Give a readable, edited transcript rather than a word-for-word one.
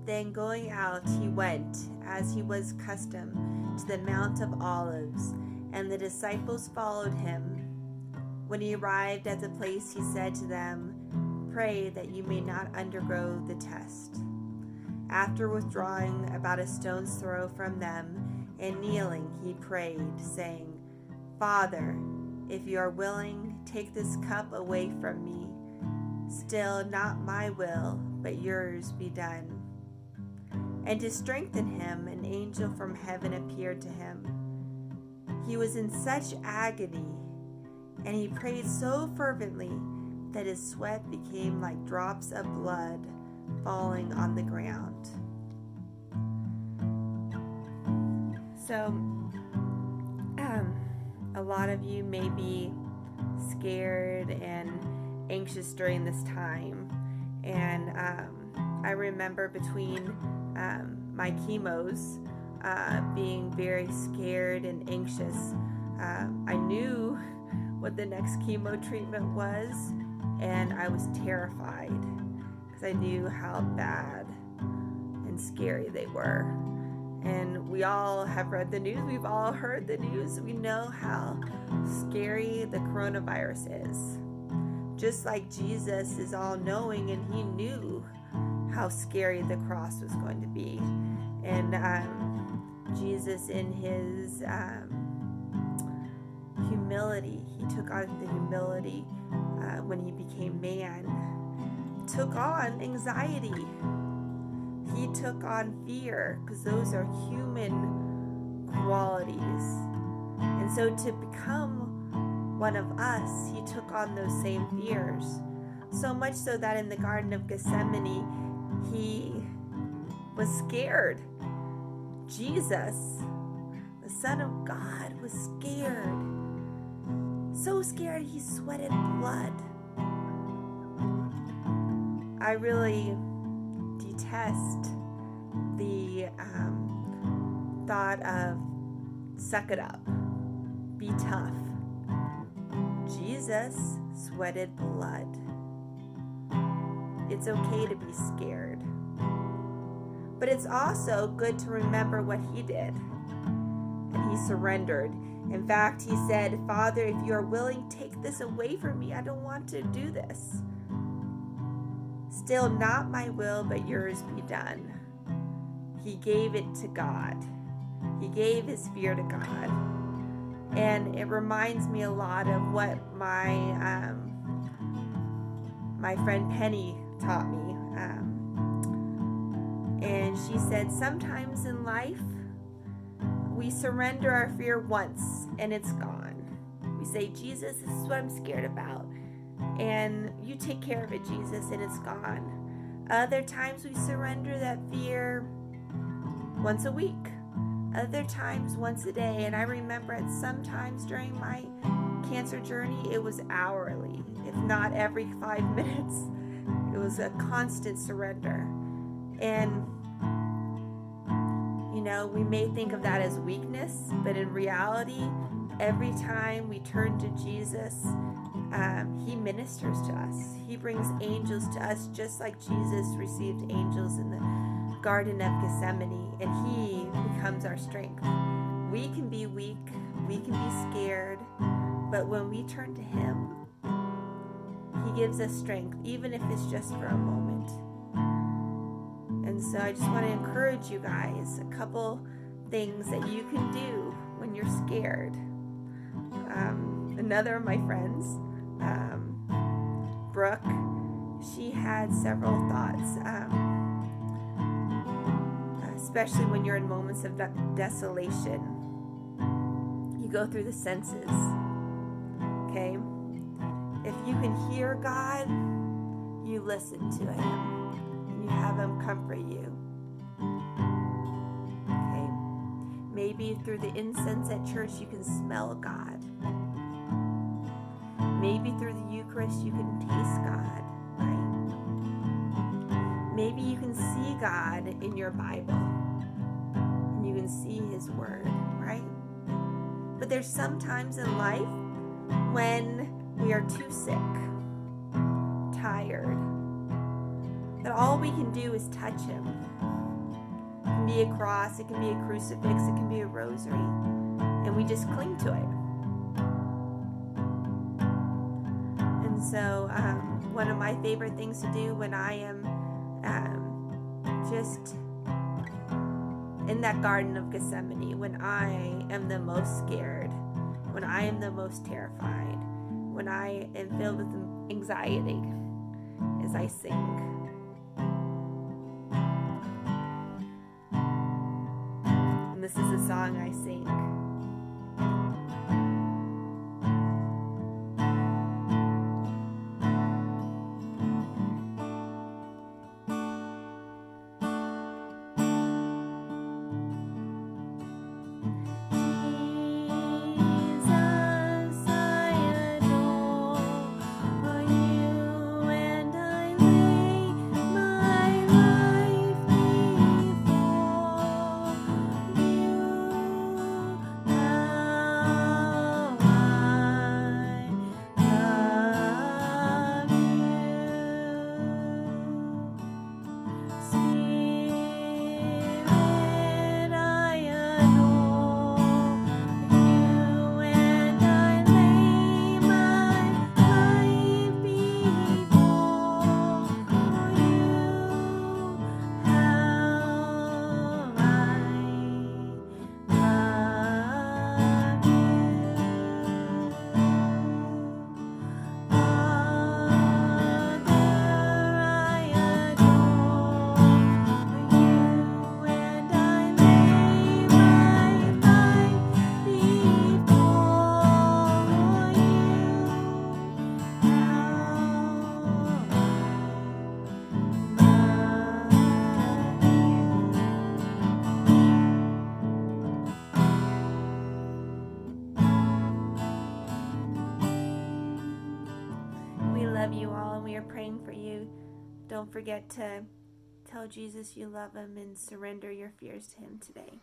Then going out, he went, as he was accustomed, to the Mount of Olives, and the disciples followed him. When he arrived at the place, he said to them, "Pray that you may not undergo the test." After withdrawing about a stone's throw from them and kneeling, he prayed, saying, "Father, if you are willing, take this cup away from me. Still, not my will, but yours be done." And to strengthen him, an angel from heaven appeared to him. He was in such agony, and he prayed so fervently that his sweat became like drops of blood falling on the ground. So, a lot of you may be scared and anxious during this time. And I remember between my chemos being very scared and anxious. I knew what the next chemo treatment was, and I was terrified because I knew how bad and scary they were. And we all have read the news. We've all heard the news. We know how scary the coronavirus is. Just like Jesus is all-knowing, and he knew how scary the cross was going to be. And Jesus, in his humility, he took on the humility when he became man, took on anxiety. He took on fear, because those are human qualities. And so to become one of us, he took on those same fears. So much so that in the Garden of Gethsemane, he was scared. Jesus, the Son of God, was scared. So scared he sweated blood. I really detest the thought of suck it up, be tough. Jesus sweated blood. It's okay to be scared. But it's also good to remember what he did. And he surrendered. In fact, he said, "Father, if you are willing, take this away from me. I don't want to do this. Still, not my will, but yours be done." He gave it to God. He gave his fear to God. And it reminds me a lot of what my friend Penny taught me. And she said, sometimes in life, we surrender our fear once and it's gone. We say, "Jesus, this is what I'm scared about. And you take care of it, Jesus," and it's gone. Other times we surrender that fear once a week. Other times once a day. And I remember at some times during my cancer journey, it was hourly, if not every 5 minutes. It was a constant surrender. And we may think of that as weakness, but in reality, every time we turn to Jesus, he ministers to us. He brings angels to us, just like Jesus received angels in the Garden of Gethsemane, and he becomes our strength. We can be weak, we can be scared, but when we turn to him, he gives us strength, even if it's just for a moment. And so I just want to encourage you guys, a couple things that you can do when you're scared. Another of my friends, Brooke, she had several thoughts, especially when you're in moments of desolation. You go through the senses, okay? If you can hear God, you listen to him. You have him comfort you. Okay? Maybe through the incense at church you can smell God. Maybe through the Eucharist you can taste God, right? Maybe you can see God in your Bible. And you can see his word, right? But there's some times in life when we are too sick, tired, that all we can do is touch him. It can be a cross, it can be a crucifix, it can be a rosary, and we just cling to it. And so one of my favorite things to do when I am just in that Garden of Gethsemane, when I am the most scared, when I am the most terrified, when I am filled with anxiety, is I sing. And this is a song I sing. Love you all, and we are praying for you. Don't forget to tell Jesus you love him and surrender your fears to him today.